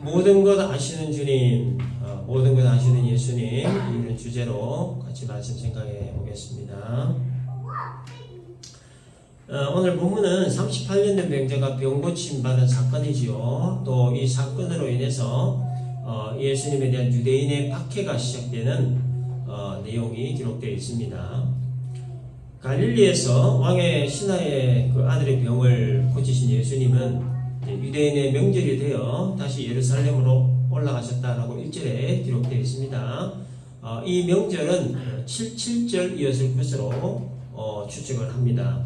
모든 것 아시는 주님, 모든 것 아시는 예수님, 이런 주제로 같이 말씀 생각해 보겠습니다. 오늘 본문은 38년 된 병자가 병 고침 받은 사건이지요. 또 이 사건으로 인해서 예수님에 대한 유대인의 박해가 시작되는 내용이 기록되어 있습니다. 갈릴리에서 왕의 신하의 그 아들의 병을 고치신 예수님은 유대인의 명절이 되어 다시 예루살렘으로 올라가셨다라고 1절에 기록되어 있습니다. 이 명절은 77절이었을 것으로 추측을 합니다.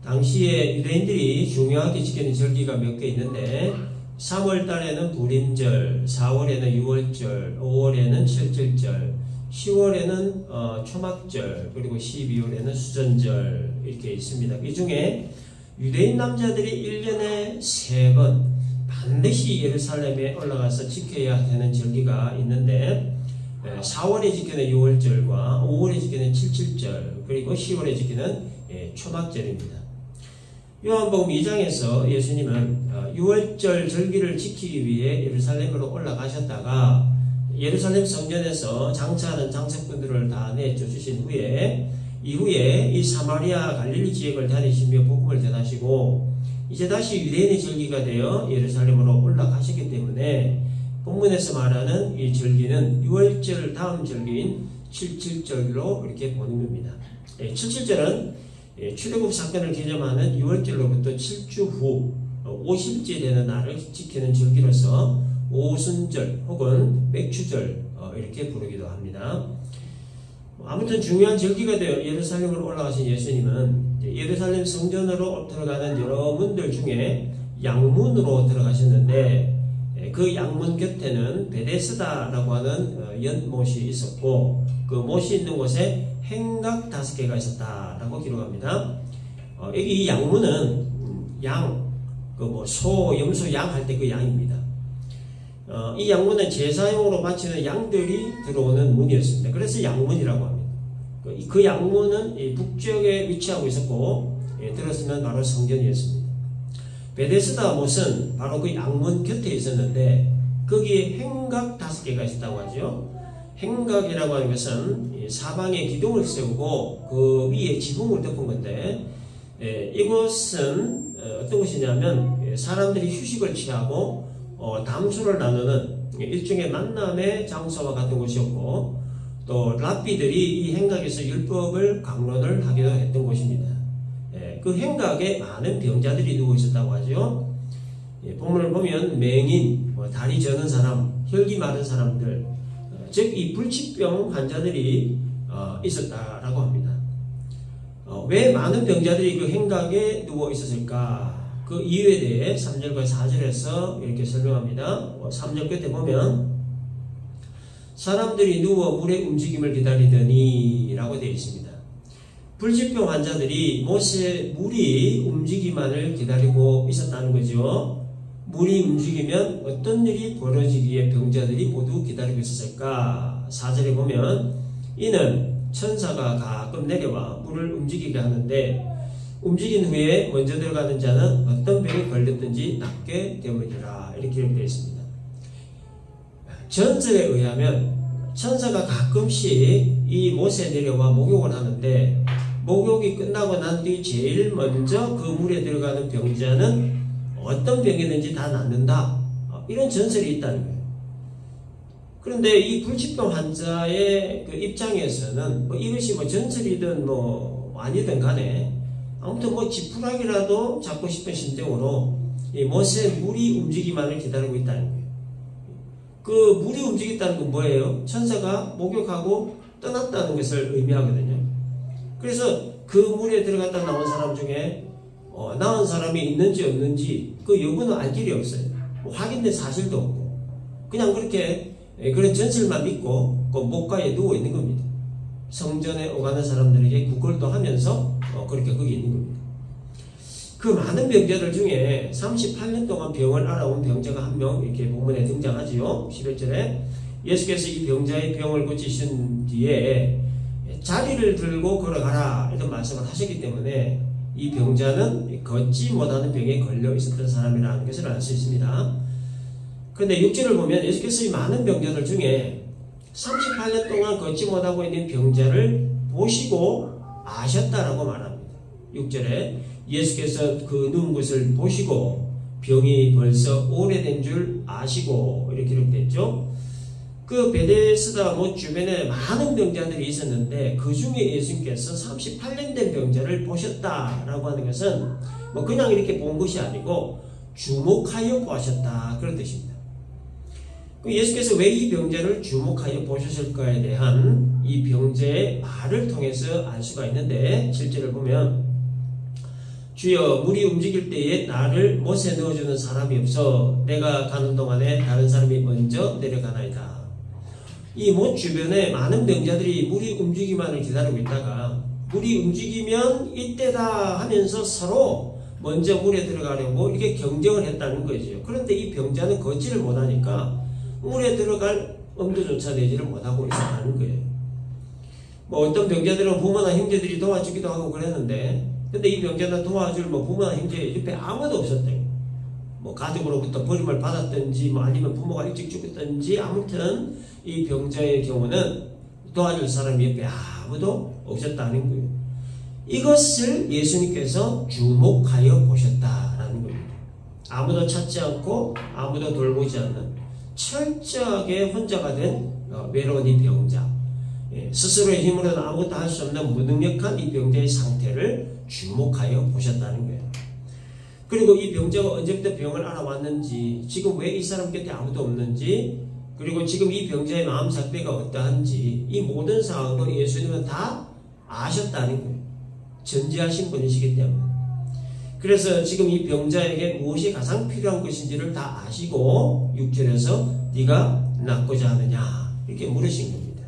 당시에 유대인들이 중요하게 지키는 절기가 몇 개 있는데 3월 달에는 부림절, 4월에는 유월절, 5월에는 칠절절, 10월에는 초막절, 그리고 12월에는 수전절 이렇게 있습니다. 이 중에 유대인 남자들이 1년에 3번 반드시 예루살렘에 올라가서 지켜야 되는 절기가 있는데 4월에 지키는 유월절과 5월에 지키는 칠칠절, 그리고 10월에 지키는 초막절입니다. 요한복음 2장에서 예수님은 유월절 절기를 지키기 위해 예루살렘으로 올라가셨다가 예루살렘 성전에서 장차하는 장사꾼들을 다 내쫓으신 후에 이후에 이 사마리아 갈릴리 지역을 다니시며 복음을 전하시고 이제 다시 유대인의 절기가 되어 예루살렘으로 올라가셨기 때문에 본문에서 말하는 이 절기는 유월절 다음 절기인 칠칠절로 이렇게 보는 겁니다. 칠칠절은 출애굽 사건을 기념하는 6월절로부터 7주 후 50째 되는 날을 지키는 절기로서 오순절 혹은 맥추절 이렇게 부르기도 합니다. 아무튼 중요한 절기가 되어 예루살렘으로 올라가신 예수님은 예루살렘 성전으로 들어가는 여러 문들 중에 양문으로 들어가셨는데 그 양문 곁에는 베데스다라고 하는 연못이 있었고 그 못이 있는 곳에 행각 5개가 있었다라고 기록합니다. 이 양문은 양, 소, 염소, 양 할 때 그 양입니다. 이 양문은 제사용으로 바치는 양들이 들어오는 문이었습니다. 그래서 양문이라고 합니다. 그 양문은 북쪽에 위치하고 있었고 들었으면 바로 성전이었습니다. 베데스다 못은 바로 그 양문 곁에 있었는데 거기에 행각 5개가 있었다고 하죠. 행각이라고 하는 것은 사방에 기둥을 세우고 그 위에 지붕을 덮은 건데 이곳은 어떤 것이냐면 사람들이 휴식을 취하고 담소를 나누는 일종의 만남의 장소와 같은 곳이었고 또 랍비들이 이 행각에서 율법을 강론을 하기도 했던 곳입니다. 그 행각에 많은 병자들이 누워 있었다고 하죠. 본문을 보면 맹인, 다리 저는 사람, 혈기 마른 사람들, 즉 이 불치병 환자들이 있었다라고 합니다. 왜 많은 병자들이 그 행각에 누워 있었을까? 그 이유에 대해 3절과 4절에서 이렇게 설명합니다. 3절 끝에 보면 사람들이 누워 물의 움직임을 기다리더니 라고 되어 있습니다. 불치병 환자들이 물이 움직이만을 기다리고 있었다는 거죠. 물이 움직이면 어떤 일이 벌어지기에 병자들이 모두 기다리고 있었을까? 4절에 보면 이는 천사가 가끔 내려와 물을 움직이게 하는데 움직인 후에 먼저 들어가는 자는 어떤 병이 걸렸든지 낫게 되므리라 이렇게 기록되어 있습니다. 전설에 의하면 천사가 가끔씩 이 못에 내려와 목욕을 하는데 목욕이 끝나고 난 뒤 제일 먼저 그 물에 들어가는 병자는 어떤 병이든지 다 낫는다. 이런 전설이 있다는 거예요. 그런데 이 불치병 환자의 그 입장에서는 이것이 전설이든 아니든 간에 아무튼 지푸라기라도 잡고 싶은 심정으로 이 못에 물이 움직이만을 기다리고 있다는 거예요. 그 물이 움직였다는 건 뭐예요? 천사가 목욕하고 떠났다는 것을 의미하거든요. 그래서 그 물에 들어갔다 나온 사람 중에 나은 사람이 있는지 없는지 그 여부는 알 길이 없어요. 확인된 사실도 없고 그냥 그렇게 그런 전설만 믿고 그 목가에 누워 있는 겁니다. 성전에 오가는 사람들에게 구걸도 하면서 그렇게 거기 있는 겁니다. 그 많은 병자들 중에 38년 동안 병을 알아온 병자가 한 명 이렇게 본문에 등장하지요. 11절에 예수께서 이 병자의 병을 고치신 뒤에 자리를 들고 걸어가라 이런 말씀을 하셨기 때문에 이 병자는 걷지 못하는 병에 걸려 있었던 사람이라는 것을 알 수 있습니다. 근데 6절을 보면 예수께서 이 많은 병자들 중에 38년 동안 걷지 못하고 있는 병자를 보시고 아셨다라고 말합니다. 6절에 예수께서 그 누운 것을 보시고 병이 벌써 오래된 줄 아시고 이렇게 기록됐죠. 그 베데스다 못 주변에 많은 병자들이 있었는데 그 중에 예수님께서 38년 된 병자를 보셨다라고 하는 것은 뭐 그냥 이렇게 본 것이 아니고 주목하여 보셨다 그런 뜻입니다. 예수께서 왜 이 병자를 주목하여 보셨을까에 대한 이 병자의 말을 통해서 알 수가 있는데 7절을 보면 주여 물이 움직일 때에 나를 못에 넣어주는 사람이 없어 내가 가는 동안에 다른 사람이 먼저 내려가나이다. 이 못 주변에 많은 병자들이 물이 움직이기만을 기다리고 있다가 물이 움직이면 이때다 하면서 서로 먼저 물에 들어가려고 이렇게 경쟁을 했다는 거죠. 그런데 이 병자는 걷지를 못하니까 물에 들어갈 엄두조차 내지를 못하고 있었다는 거예요. 뭐 어떤 병자들은 부모나 형제들이 도와주기도 하고 그랬는데 근데 이 병자는 도와줄 뭐 부모나 형제 옆에 아무도 없었대요. 뭐 가족으로부터 버림을 받았든지 뭐 아니면 부모가 일찍 죽었든지 아무튼 이 병자의 경우는 도와줄 사람이 옆에 아무도 없었다는 거예요. 이것을 예수님께서 주목하여 보셨다라는 겁니다. 아무도 찾지 않고 아무도 돌보지 않는 철저하게 혼자가 된 외로운 이 병자, 스스로의 힘으로는 아무것도 할 수 없는 무능력한 이 병자의 상태를 주목하여 보셨다는 거예요. 그리고 이 병자가 언제부터 병을 알아왔는지, 지금 왜 이 사람 곁에 아무도 없는지, 그리고 지금 이 병자의 마음 상태가 어떠한지 이 모든 상황도 예수님은 다 아셨다는 거예요. 전지하신 분이시기 때문에. 그래서 지금 이 병자에게 무엇이 가장 필요한 것인지를 다 아시고 6절에서 네가 낫고자 하느냐 이렇게 물으신 겁니다.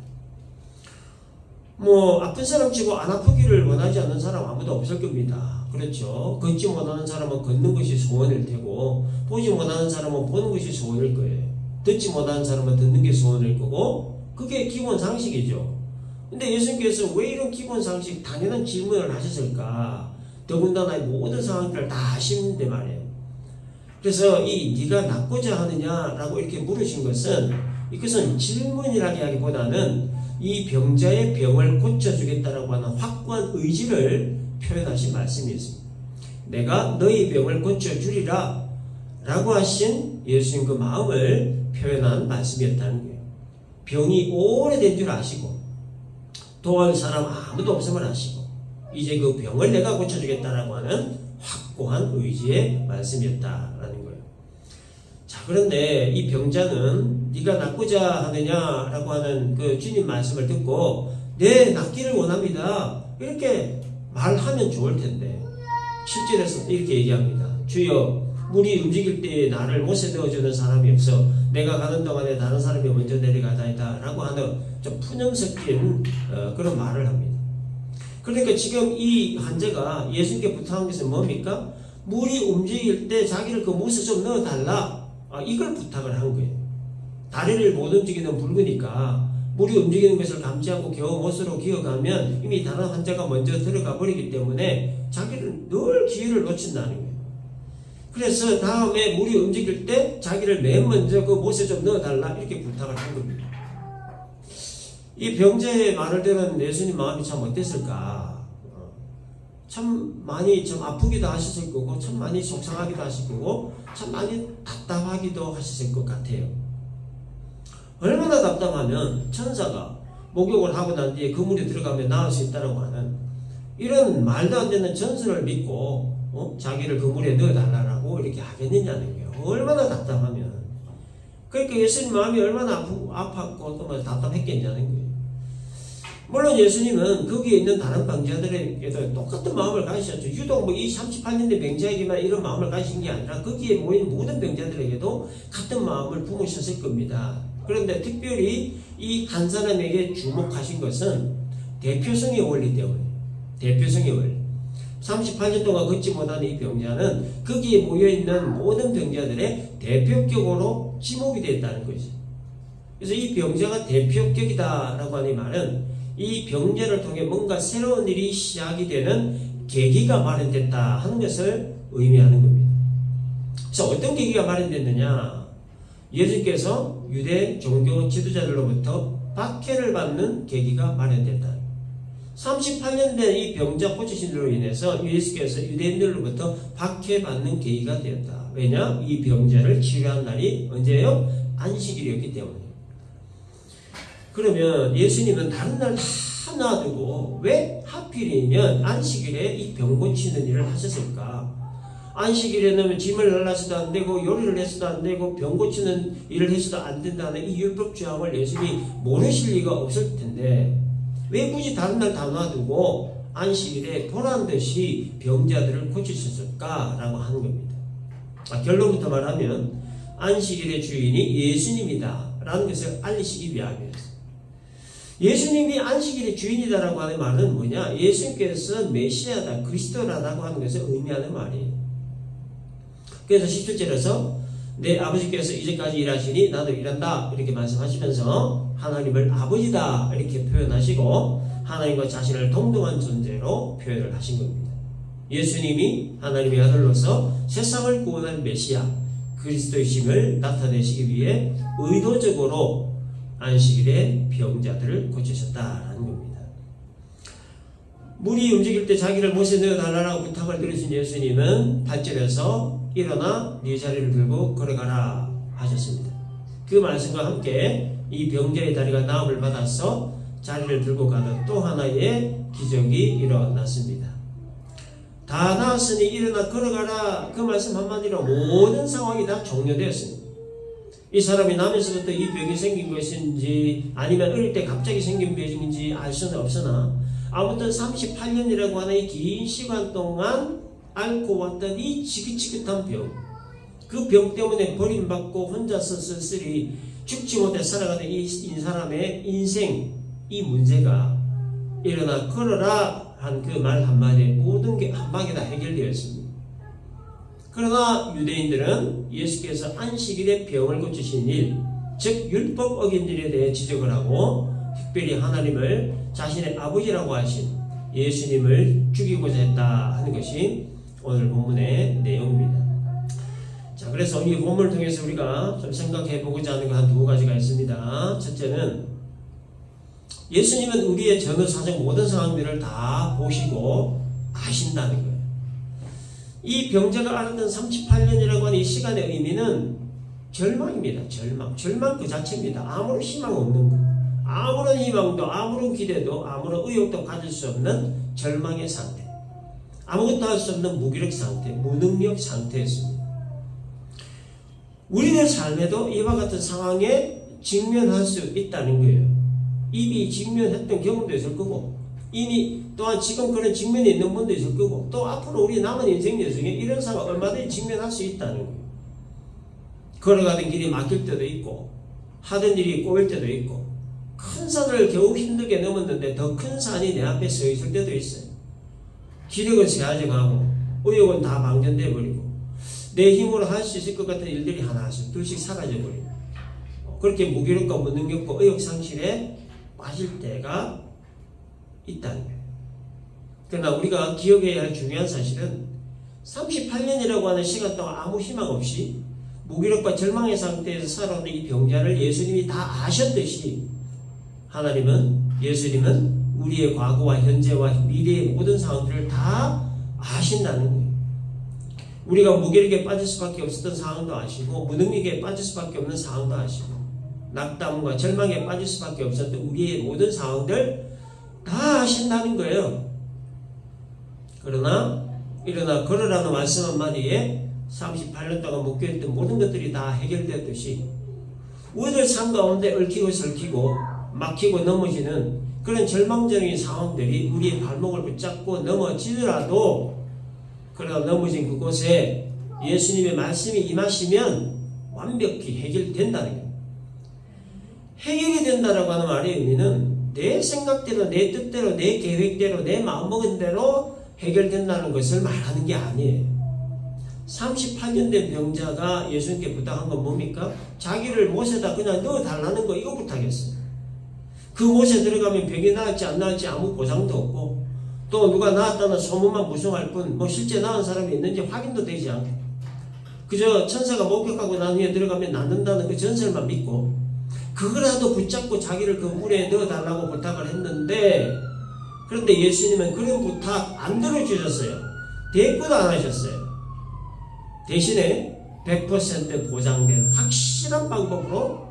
뭐 아픈 사람 치고 안 아프기를 원하지 않는 사람 아무도 없을 겁니다. 그렇죠. 걷지 못하는 사람은 걷는 것이 소원일 테고 보지 못하는 사람은 보는 것이 소원일 거예요. 듣지 못하는 사람은 듣는 게 소원일 거고 그게 기본 상식이죠. 근데 예수님께서 왜 이런 기본 상식 당연한 질문을 하셨을까? 더군다나 모든 상황들을 다 아시는데 말이에요. 그래서 이 네가 낫고자 하느냐라고 이렇게 물으신 것은 이것은 질문이라기보다는 이 병자의 병을 고쳐주겠다라고 하는 확고한 의지를 표현하신 말씀이었습니다. 내가 너희 병을 고쳐주리라 라고 하신 예수님 그 마음을 표현한 말씀이었다는 거예요. 병이 오래된 줄 아시고 도와줄 사람 아무도 없음을 아시고 이제 그 병을 내가 고쳐주겠다라고 하는 확고한 의지의 말씀이었다라는 거예요. 자, 그런데 이 병자는 네가 낫고자 하느냐라고 하는 그 주님 말씀을 듣고 네, 낫기를 원합니다. 이렇게 말하면 좋을 텐데 7절에서 이렇게 얘기합니다. 주여 물이 움직일 때 나를 못에 넣어주는 사람이 없어 내가 가는 동안에 다른 사람이 먼저 내려가다이다 라고 하는 좀 푸념 섞인 그런 말을 합니다. 그러니까 지금 이 환자가 예수님께 부탁한 것은 뭡니까? 물이 움직일 때 자기를 그 못에 좀 넣어달라. 이걸 부탁을 한 거예요. 다리를 못 움직이는 불구니까 물이 움직이는 것을 감지하고 겨우 못으로 기어가면 이미 다른 환자가 먼저 들어가 버리기 때문에 자기를 늘 기회를 놓친다는 거예요. 그래서 다음에 물이 움직일 때 자기를 맨 먼저 그 못에 좀 넣어달라 이렇게 부탁을 한 겁니다. 이 병자의 말을 들은 예수님 마음이 참 어땠을까? 참 많이 좀 아프기도 하셨을 거고 참 많이 속상하기도 하실 거고 참 많이 답답하기도 하셨을 것 같아요. 얼마나 답답하면 천사가 목욕을 하고 난 뒤에 그 물에 들어가면 나을 수 있다고 하는 이런 말도 안 되는 전설을 믿고 자기를 그 물에 넣어달라고 이렇게 하겠느냐는 거예요. 얼마나 답답하면. 그러니까 예수님 마음이 얼마나 아팠고 또 답답했겠냐는 거예요. 물론 예수님은 거기에 있는 다른 병자들에게도 똑같은 마음을 가지셨죠. 유독 뭐 이 38년대 병자에게만 이런 마음을 가지신 게 아니라 거기에 모인 모든 병자들에게도 같은 마음을 품으셨을 겁니다. 그런데 특별히 이 한 사람에게 주목하신 것은 대표성의 원리 때문에 대표성의 원리. 38년 동안 걷지 못하는 이 병자는 거기에 모여있는 모든 병자들의 대표격으로 지목이 되었다는 거죠. 그래서 이 병자가 대표격이다라고 하는 말은 이 병자를 통해 뭔가 새로운 일이 시작이 되는 계기가 마련됐다 하는 것을 의미하는 겁니다. 그래서 어떤 계기가 마련됐느냐? 예수께서 유대 종교 지도자들로부터 박해를 받는 계기가 마련됐다. 38년 된 이 병자 고치신으로 인해서 예수께서 유대인들로부터 박해받는 계기가 되었다. 왜냐? 이 병자를 치료한 날이 언제예요? 안식일이었기 때문에. 그러면 예수님은 다른 날 다 놔두고 왜 하필이면 안식일에 이 병 고치는 일을 하셨을까? 안식일에는 짐을 날라서도 안 되고 요리를 해서도 안 되고 병 고치는 일을 해서도 안 된다는 이 율법 주항을 예수님이 모르실 리가 없을 텐데 왜 굳이 다른 날 다 놔두고 안식일에 보란듯이 병자들을 고치셨을까라고 하는 겁니다. 결론부터 말하면 안식일의 주인이 예수님이다 라는 것을 알리시기 위함이었어요. 예수님이 안식일의 주인이다라고 하는 말은 뭐냐? 예수님께서 메시아다, 그리스도라고 하는 것을 의미하는 말이에요. 그래서 17절에서 내 아버지께서 이제까지 일하시니 나도 일한다 이렇게 말씀하시면서 하나님을 아버지다 이렇게 표현하시고 하나님과 자신을 동등한 존재로 표현을 하신 겁니다. 예수님이 하나님의 아들로서 세상을 구원할 메시아 그리스도이심을 나타내시기 위해 의도적으로 안식일에 병자들을 고치셨다라는 겁니다. 물이 움직일 때 자기를 못에 넣어달라고 부탁을 드리신 예수님은 8절에서 일어나 네 자리를 들고 걸어가라 하셨습니다. 그 말씀과 함께 이 병자의 다리가 나음을 받아서 자리를 들고 가는 또 하나의 기적이 일어났습니다. 다 나았으니 일어나 걸어가라 그 말씀 한마디로 모든 상황이 다 종료되었습니다. 이 사람이 나면서부터 이 병이 생긴 것인지 아니면 어릴 때 갑자기 생긴 병인지 알 수는 없으나 아무튼 38년이라고 하는 이 긴 시간 동안 앓고 왔던 이 지긋지긋한 병, 그 병 때문에 버림받고 혼자서 쓸쓸히 죽지 못해 살아가는 이 사람의 인생, 이 문제가 일어나 걸어라 한 그 말 한마디에 모든 게 한방에 다 해결되어 있습니다. 그러나 유대인들은 예수께서 안식일에 병을 고치신 일, 즉 율법 어긴 일에 대해 지적을 하고 특별히 하나님을 자신의 아버지라고 하신 예수님을 죽이고자 했다 하는 것이 오늘 본문의 내용입니다. 자, 그래서 이 본문을 통해서 우리가 좀 생각해 보고자 하는 거 한 두 가지가 있습니다. 첫째는 예수님은 우리의 전후 사정 모든 상황들을 다 보시고 아신다는 거예요. 이 병자가 앓았던 38년이라고 하는 이 시간의 의미는 절망입니다. 절망 그 자체입니다. 아무런 희망 없는 것, 아무런 희망도 아무런 기대도 아무런 의욕도 가질 수 없는 절망의 상태, 아무것도 할 수 없는 무기력 상태, 무능력 상태였습니다. 우리의 삶에도 이와 같은 상황에 직면할 수 있다는 거예요. 이미 직면했던 경험도 있을 거고 이미 또한 지금 그런 직면에 있는 분도 있을 거고 또 앞으로 우리 남은 인생 여정에 이런 상황 얼마든지 직면할 수 있다는 거예요. 걸어가던 길이 막힐 때도 있고 하던 일이 꼬일 때도 있고 큰 산을 겨우 힘들게 넘었는데 더 큰 산이 내 앞에 서 있을 때도 있어요. 기력은 쇠하져가고 의욕은 다 방전돼 버리고 내 힘으로 할 수 있을 것 같은 일들이 하나씩 둘씩 사라져 버리고 그렇게 무기력과 무능력과 의욕 상실에 빠질 때가 있다는 거예요. 그러나 우리가 기억해야 할 중요한 사실은 38년이라고 하는 시간 동안 아무 희망 없이 무기력과 절망의 상태에서 살아오는 이 병자를 예수님이 다 아셨듯이 예수님은 우리의 과거와 현재와 미래의 모든 상황들을 다 아신다는 거예요. 우리가 무기력에 빠질 수밖에 없었던 상황도 아시고 무능력에 빠질 수밖에 없는 상황도 아시고 낙담과 절망에 빠질 수밖에 없었던 우리의 모든 상황들 다 아신다는 거예요. 그러나 일어나 걸으라는 말씀 한마디에 38년 동안 묶여있던 모든 것들이 다 해결되었듯이 우리들 삶 가운데 얽히고 설키고 막히고 넘어지는 그런 절망적인 상황들이 우리의 발목을 붙잡고 넘어지더라도 그러다 넘어진 그곳에 예수님의 말씀이 임하시면 완벽히 해결된다는 거예요. 해결이 된다라고 하는 말의 의미는 내 생각대로 내 뜻대로 내 계획대로 내 마음먹은 대로 해결된다는 것을 말하는 게 아니에요. 38년 된 병자가 예수님께 부탁한 건 뭡니까? 자기를 못에다 그냥 넣어달라는 거 이거 부탁했어요. 그 못에 들어가면 병이 나을지 안 나을지 아무 보장도 없고 또 누가 나았다는 소문만 무성할 뿐 실제 나은 사람이 있는지 확인도 되지 않고 그저 천사가 목격하고 난 후에 들어가면 낫는다는 그 전설만 믿고 그거라도 붙잡고 자기를 그 물에 넣어달라고 부탁을 했는데, 그런데 예수님은 그런 부탁 안 들어주셨어요. 대꾸도 안 하셨어요. 대신에 100% 보장된 확실한 방법으로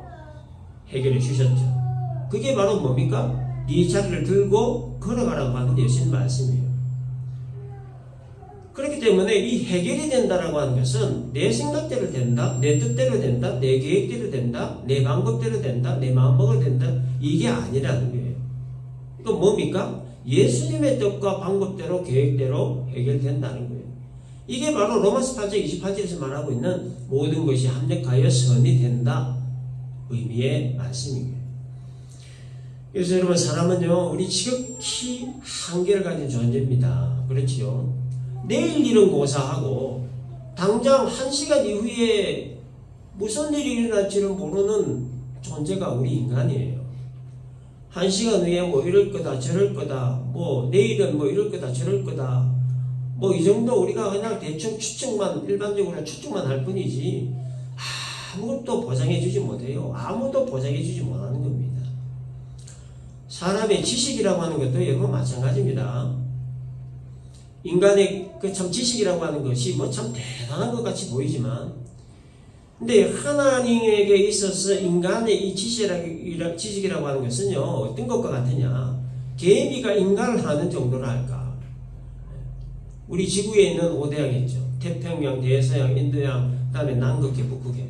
해결해 주셨죠. 그게 바로 뭡니까? 네 자리를 들고 걸어가라고 하는 예수님 말씀이에요. 그렇기 때문에 이 해결이 된다라고 하는 것은 내 생각대로 된다, 내 뜻대로 된다, 내 계획대로 된다, 내 방법대로 된다, 내 마음먹어도 된다, 이게 아니라는 거예요. 이건 뭡니까? 예수님의 뜻과 방법대로 계획대로 해결된다는 거예요. 이게 바로 로마서 8장 28절에서 말하고 있는 모든 것이 합력하여 선이 된다 의미의 말씀이에요. 그래서 여러분, 사람은요, 우리 지극히 한계를 가진 존재입니다. 그렇지요? 내일 일은 고사하고 당장 1시간 이후에 무슨 일이 일어날지를 모르는 존재가 우리 인간이에요. 1시간 후에 뭐 이럴 거다 저럴 거다, 뭐 내일은 뭐 이럴 거다 저럴 거다, 뭐 이 정도 우리가 그냥 대충 추측만, 일반적으로 추측만 할 뿐이지 아무것도 보장해 주지 못해요. 아무도 보장해 주지 못하는 겁니다. 사람의 지식이라고 하는 것도 여러분 마찬가지입니다. 인간의 그 참 지식이라고 하는 것이 뭐 참 대단한 것 같이 보이지만, 근데 하나님에게 있어서 인간의 이 지식이라고 하는 것은요, 어떤 것과 같으냐? 개미가 인간을 하는 정도라 할까? 우리 지구에 있는 5대양이죠. 태평양, 대서양, 인도양, 그 다음에 남극해, 북극해.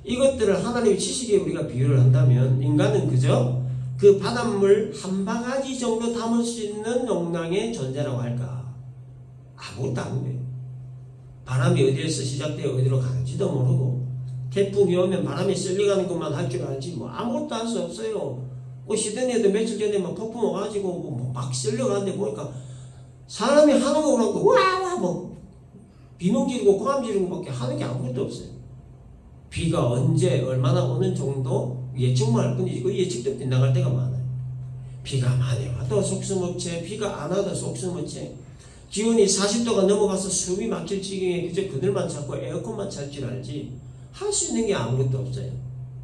이것들을 하나님의 지식에 우리가 비유를 한다면 인간은 그저 그 바닷물 한 바가지 정도 담을 수 있는 용량의 존재라고 할까? 아무것도 안 돼요. 바람이 어디에서 시작되어 어디로 가는지도 모르고, 태풍이 오면 바람이 쓸려가는 것만 할 줄 알지 뭐 아무것도 할 수 없어요. 뭐 시드니에도 며칠 전에 막 폭풍 와가지고 막 쓸려가는데 보니까 사람이 하는 거 보고 와와 뭐 비명 지르고 고함 지르고 밖에 하는 게 아무것도 없어요. 비가 언제 얼마나 오는 정도 예측만 할 뿐이지 그 예측도 빗나갈 때가 많아요. 비가 많이 와도 속수무책, 비가 안 와도 속수무책. 기온이 40도가 넘어가서 숨이 막힐 지경에 그저 그늘만 찾고 에어컨만 찾을 줄 알지 할 수 있는 게 아무것도 없어요.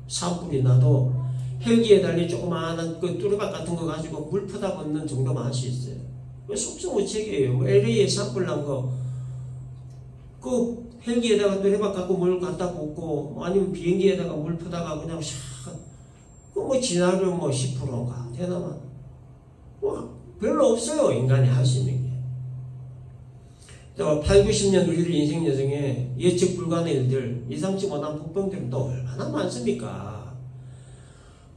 산불이 나도 헬기에 달린 조그마한 그 뚜레박 같은 거 가지고 물 퍼다 붓는 정도만 할 수 있어요. 왜 속수무책이에요. 뭐 LA에 산불 난 거 그 헬기에다가 뚜레박 갖고 물 갖다 붓고, 뭐 아니면 비행기에다가 물 퍼다가 그냥 샥 그 뭐 진화율 뭐 10%인가 되나마 뭐 별로 없어요. 인간이 할 수 있는 게. 8, 90년 우리들 인생 여정에 예측 불가능한 일들, 예상치 못한 폭병들은 또 얼마나 많습니까?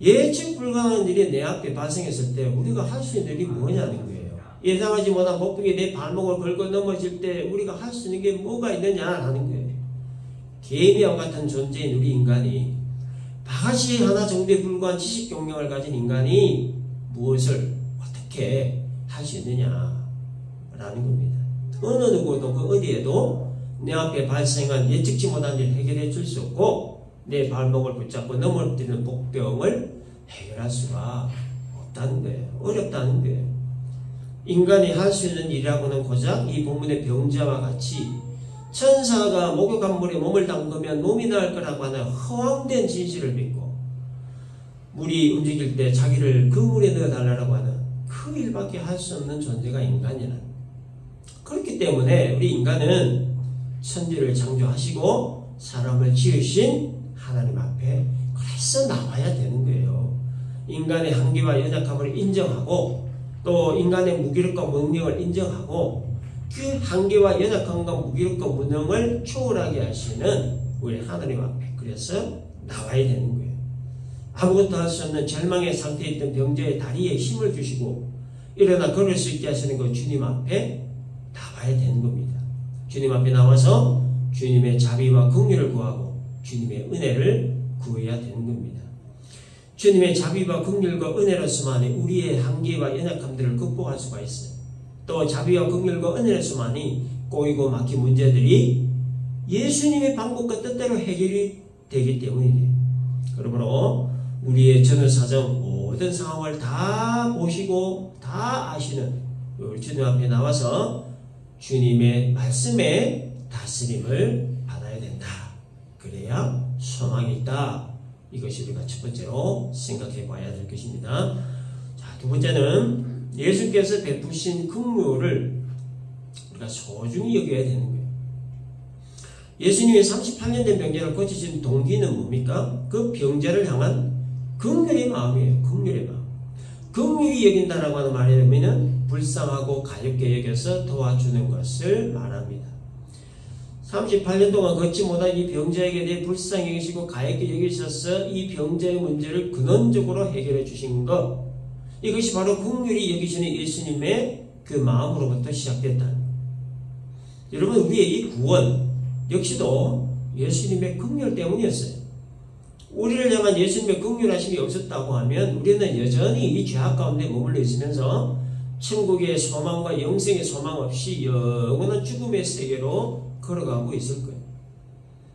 예측 불가능한 일이 내 앞에 발생했을 때 우리가 할 수 있는 일이 뭐냐는 거예요. 예상하지 못한 폭풍이 내 발목을 걸고 넘어질 때 우리가 할 수 있는 게 뭐가 있느냐라는 거예요. 개미와 같은 존재인 우리 인간이, 바가지 하나 정도에 불과한 지식 경력을 가진 인간이 무엇을 어떻게 할 수 있느냐라는 겁니다. 어느 누구도 그 어디에도 내 앞에 발생한 예측치 못한 일을 해결해 줄 수 없고, 내 발목을 붙잡고 넘어뜨리는 복병을 해결할 수가 없다는 거예요. 어렵다는 거예요. 인간이 할 수 있는 일이라고는 고작 이 본문의 병자와 같이 천사가 목욕한 물에 몸을 담그면 몸이 나을 거라고 하는 허황된 진실을 믿고, 물이 움직일 때 자기를 그 물에 넣어달라고 하는 그 일밖에 할 수 없는 존재가 인간이라는. 그렇기 때문에 우리 인간은 천지를 창조하시고 사람을 지으신 하나님 앞에 그래서 나와야 되는 거예요. 인간의 한계와 연약함을 인정하고, 또 인간의 무기력과 무능력을 인정하고, 그 한계와 연약함과 무기력과 무능을 초월하게 하시는 우리 하나님 앞에 그래서 나와야 되는 거예요. 아무것도 할 수 없는 절망의 상태에 있던 병자의 다리에 힘을 주시고 일어나 걸을 수 있게 하시는 그 주님 앞에 나와야 되는 겁니다. 주님 앞에 나와서 주님의 자비와 긍휼을 구하고 주님의 은혜를 구해야 되는 겁니다. 주님의 자비와 긍휼과 은혜로서만이 우리의 한계와 연약함들을 극복할 수가 있어요. 또 자비와 긍휼과 은혜로서만이 꼬이고 막힌 문제들이 예수님의 방법과 뜻대로 해결이 되기 때문이에요. 그러므로 우리의 전후사정 모든 상황을 다 보시고 다 아시는 주님 앞에 나와서 주님의 말씀에 다스림을 받아야 가야 소망이 있다. 이것이 우리가 첫 번째로 생각해 봐야 될 것입니다. 자, 두 번째는 예수께서 베푸신 긍휼을 우리가 소중히 여겨야 되는 거예요. 예수님이 38년 된 병자를 고치신 동기는 뭡니까? 그 병자를 향한 긍휼의 마음이에요. 긍휼의 마음. 긍휼히 여긴다라고 하는 말이 되면 불쌍하고 가볍게 여겨서 도와주는 것을 말합니다. 38년 동안 걷지 못한 이 병자에게 대해 불쌍히 여기시고 가볍게 여기셔서 이 병자의 문제를 근원적으로 해결해 주신 것, 이것이 바로 긍휼히 여기시는 예수님의 그 마음으로부터 시작됐다는 거예요. 여러분, 우리의 이 구원 역시도 예수님의 긍휼 때문이었어요. 우리를 향한 예수님의 긍휼하심이 없었다고 하면 우리는 여전히 이 죄악 가운데 머물러 있으면서 천국의 소망과 영생의 소망 없이 영원한 죽음의 세계로 걸어가고 있을 거예요.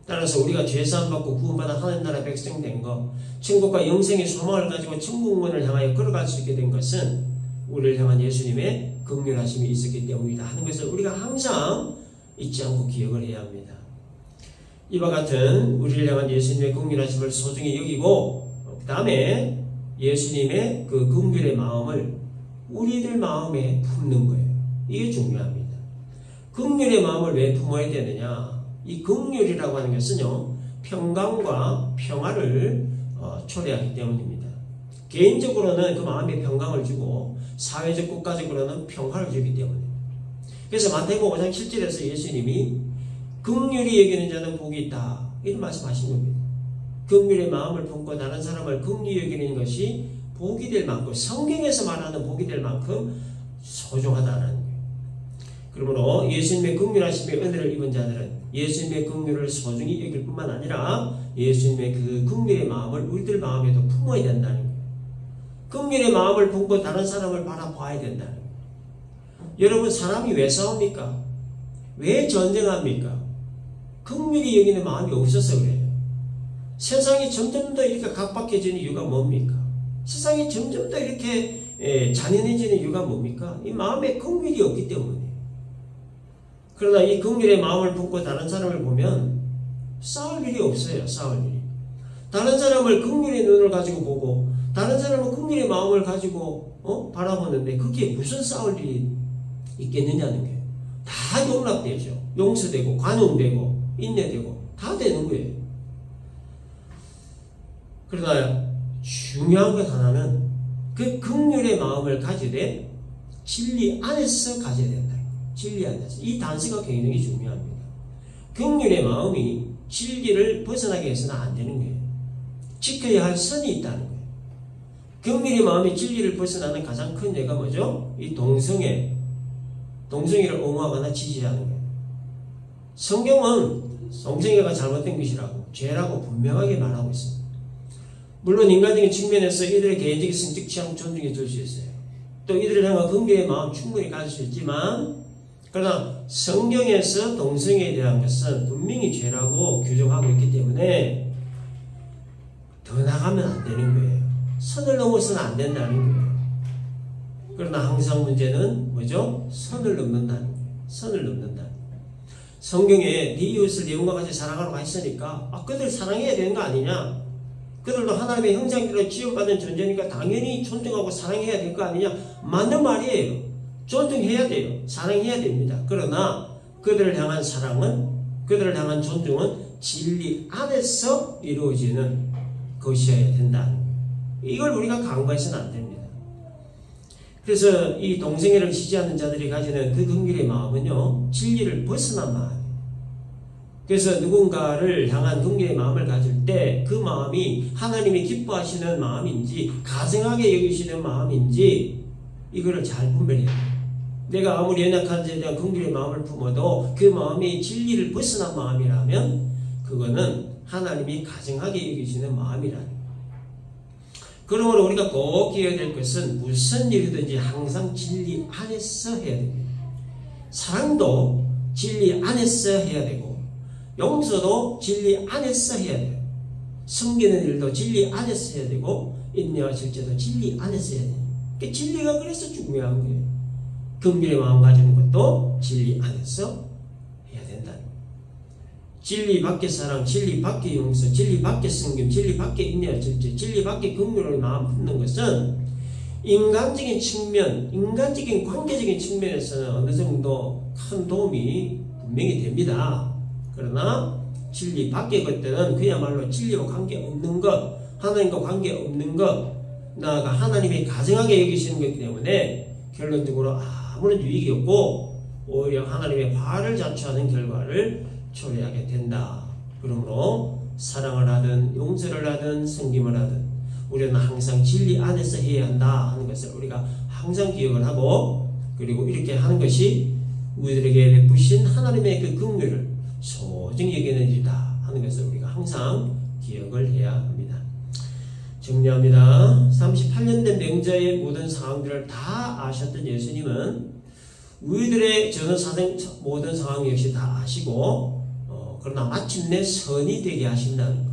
따라서 우리가 죄사함 받고 구원받아 하나님 나라 백성 된 것, 천국과 영생의 소망을 가지고 천국문을 향하여 걸어갈 수 있게 된 것은 우리를 향한 예수님의 긍휼하심이 있었기 때문이다 하는 것을 우리가 항상 잊지 않고 기억을 해야 합니다. 이와 같은 우리를 향한 예수님의 긍휼하심을 소중히 여기고, 그 다음에 예수님의 그 긍휼의 마음을 우리들 마음에 품는 거예요. 이게 중요합니다. 긍휼의 마음을 왜 품어야 되느냐? 이 긍휼이라고 하는 것은요, 평강과 평화를 초래하기 때문입니다. 개인적으로는 그 마음에 평강을 주고 사회적 국가적으로는 평화를 주기 때문입니다. 그래서 마태복음 5장 7절에서 예수님이 긍휼히 여기는 자는 복이 있다, 이런 말씀하신 겁니다. 긍휼의 마음을 품고 다른 사람을 긍휼히 여기는 것이 복이 될 만큼, 성경에서 말하는 복이 될 만큼 소중하다는 거예요. 그러므로 예수님의 긍휼하심의 은혜를 입은 자들은 예수님의 긍휼을 소중히 여길 뿐만 아니라 예수님의 그 긍휼의 마음을 우리들 마음에도 품어야 된다는 거예요. 긍휼의 마음을 품고 다른 사람을 바라봐야 된다는 거예요. 여러분, 사람이 왜 싸웁니까? 왜 전쟁합니까? 긍휼히 여기는 마음이 없어서 그래요. 세상이 점점 더 이렇게 각박해지는 이유가 뭡니까? 세상이 점점 더 이렇게 잔인해지는 이유가 뭡니까? 이 마음에 긍휼이 없기 때문이에요. 그러나 이 긍휼의 마음을 품고 다른 사람을 보면 싸울 일이 없어요. 싸울 일이. 다른 사람을 긍휼의 눈을 가지고 보고 다른 사람은 긍휼의 마음을 가지고 바라보는데 그게 무슨 싸울 일이 있겠느냐는 거예요. 다 용납되죠. 용서되고 관용되고 인내되고 다 되는 거예요. 그러나 중요한 것 하나는 그 긍휼의 마음을 가지되 진리 안에서 가져야 된다. 진리 안에서. 이 단서가 굉장히 중요합니다. 긍휼의 마음이 진리를 벗어나게 해서는 안 되는 거예요. 지켜야 할 선이 있다는 거예요. 긍휼의 마음이 진리를 벗어나는 가장 큰 예가 뭐죠? 이 동성애를 옹호하거나 지지하는 거예요. 성경은 동성애가 잘못된 것이라고, 죄라고 분명하게 말하고 있습니다. 물론 인간적인 측면에서 이들의 개인적인 성적 취향 존중해 줄 수 있어요. 또 이들을 향한 긍휼의 마음 충분히 가질 수 있지만, 그러나 성경에서 동성애에 대한 것은 분명히 죄라고 규정하고 있기 때문에 더 나가면 안 되는 거예요. 선을 넘어서는 안 된다는 거예요. 그러나 항상 문제는 뭐죠? 선을 넘는다는 거예요. 선을 넘는다는 거예요. 성경에 네 이웃을 네 몸과 같이 사랑하라고 했으니까 그들 사랑해야 되는 거 아니냐? 그들도 하나님의 형상대로 지원받은 존재니까 당연히 존중하고 사랑해야 될 거 아니냐? 맞는 말이에요. 존중해야 돼요. 사랑해야 됩니다. 그러나 그들을 향한 사랑은, 그들을 향한 존중은 진리 안에서 이루어지는 것이어야 된다. 이걸 우리가 강구해서는 안 됩니다. 그래서 이 동성애를 지지하는 자들이 가지는 그 긍휼의 마음은요, 진리를 벗어난 마음이에요. 그래서 누군가를 향한 긍휼의 마음을 가질 때 그 마음이 하나님이 기뻐하시는 마음인지 가증하게 여기시는 마음인지 이거를 잘 분별해야 돼요. 내가 아무리 연약한 자에 대한 긍휼의 마음을 품어도 그 마음이 진리를 벗어난 마음이라면 그거는 하나님이 가증하게 여기시는 마음이라는 거예요. 그러므로 우리가 꼭 기억해야 될 것은 무슨 일이든지 항상 진리 안에서 해야 됩니다. 사랑도 진리 안에서 해야 되고 용서도 진리 안에서 해야 돼요. 섬기는 일도 진리 안에서 해야 되고 인내와 절제도 진리 안에서 해야 돼요. 그러니까 진리가 그래서 중요한 거예요. 긍휼의 마음 가지는 것도 진리 안에서 해야 된다는 거예요. 진리 밖의 사랑, 진리 밖의 용서, 진리 밖의 섬김, 진리 밖의 인내와 절제, 진리 밖의 긍휼을 마음 품는 것은 인간적인 측면, 인간적인 관계적인 측면에서는 어느 정도 큰 도움이 분명히 됩니다. 그러나 진리 밖의 것들은 그야말로 진리와 관계없는 것, 하나님과 관계없는 것, 나아가 하나님이 가증하게 여기시는 것이기 때문에 결론적으로 아무런 유익이 없고 오히려 하나님의 화를 자초하는 결과를 초래하게 된다. 그러므로 사랑을 하든 용서를 하든 섬김을 하든 우리는 항상 진리 안에서 해야 한다 하는 것을 우리가 항상 기억을 하고, 그리고 이렇게 하는 것이 우리들에게 베푸신 하나님의 그 긍휼을 소중히 여기는 일이다 하는 것을 우리가 항상 기억을 해야 합니다. 정리합니다. 38년 된 명자의 모든 상황들을 다 아셨던 예수님은 우리들의 모든 상황 역시 다 아시고, 그러나 마침내 선이 되게 하신다는 것.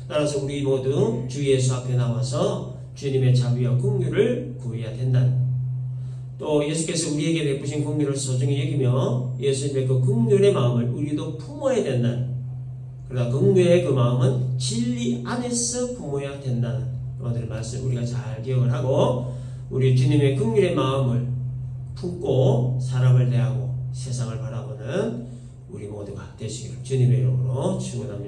따라서 우리 모두 주 예수 앞에 나와서 주님의 자비와 긍휼을 구해야 된다는 것. 또 예수께서 우리에게 베푸신 긍휼을 소중히 여기며 예수님의 그 긍휼의 마음을 우리도 품어야 된다는 것. 그러나 긍휼의 그 마음은 진리 안에서 품어야 된다는 오늘의 말씀 우리가 잘 기억을 하고, 우리 주님의 긍휼의 마음을 품고 사람을 대하고 세상을 바라보는 우리 모두가 되시기를 주님의 이름으로 축원합니다.